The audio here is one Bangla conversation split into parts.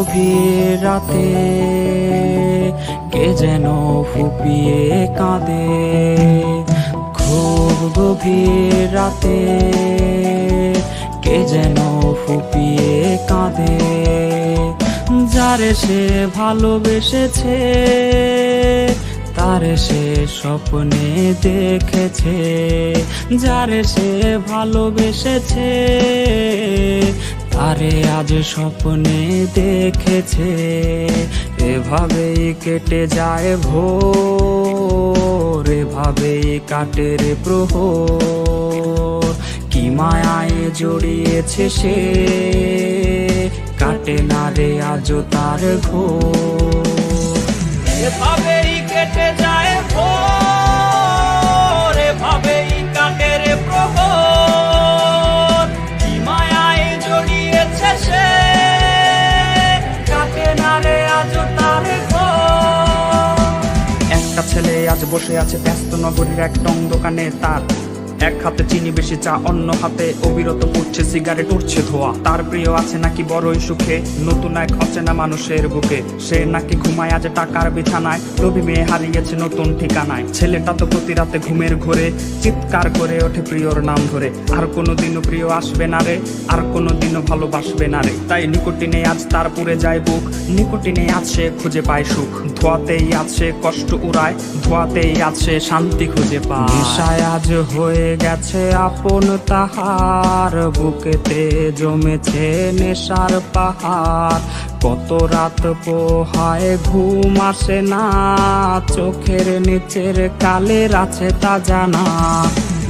গভীর রাতে কে যেন ফুপিয়ে কাঁদে, খুব গভীর রাতে কে যেন ফুপিয়ে কাঁদে। যারে সে ভালোবেসেছে তারে সে স্বপ্নে দেখেছে, যারে সে ভালোবেসেছে তারে আজ স্বপ্নে দেখেছে। এভাবেই কেটে যায় ভোর, এভাবেই কাটে রে প্রহর। কি মায়ায় জড়িয়েছে সে, কাটে না রে আজও তার ঘোর। এভাবেই কেটে যায় ভোর, এভাবেই কাটে রে প্রহর। কি মায়ায় জড়িয়েছে সে, কাটে না রে আজও তার ঘোর। একটা ছেলে আজ বসে আছে ব্যস্ত নগরীর এক টং দোকানে, তার এক হাতে চিনি বেশি চা, অন্য হাতে অবিরত পড়ছে সিগারেট, উঠছে ধোয়া। তার প্রিয় আছে নাকি বড়ই সুখে, নতুন এক অচেনা মানুষের বুকে। সে নাকি ঘুমায় আজ টাকার বিছানায়, রবি মেয়ে হারিয়েছে নতুন ঠিকানায়। ছেলেটা তো প্রতি রাতে ঘুমের ঘোরে চিৎকার করে ওঠে প্রিয়র নাম ধরে। আর কোনোদিনও প্রিয় আসবে না রে, আর কোনোদিনও ভালোবাসবে না রে। তাই নিকটিনে আজ তার পুড়ে যায় বুক, নিকটিনে আজ সে খুঁজে পায় সুখ। ধোয়াতেই আজ সে কষ্ট উড়ায়, ধোয়াতেই আজ সে শান্তি খুঁজে পায়। নেশায় আজ হয়ে গেছে আপন তাহার, বুকেতে জমেছে নেশার পাহাড়। কত রাত পোহায় ঘুম আসে না, চোখের নিচের কালের আছে তা জানা।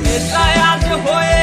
নেশায় আজ হয়ে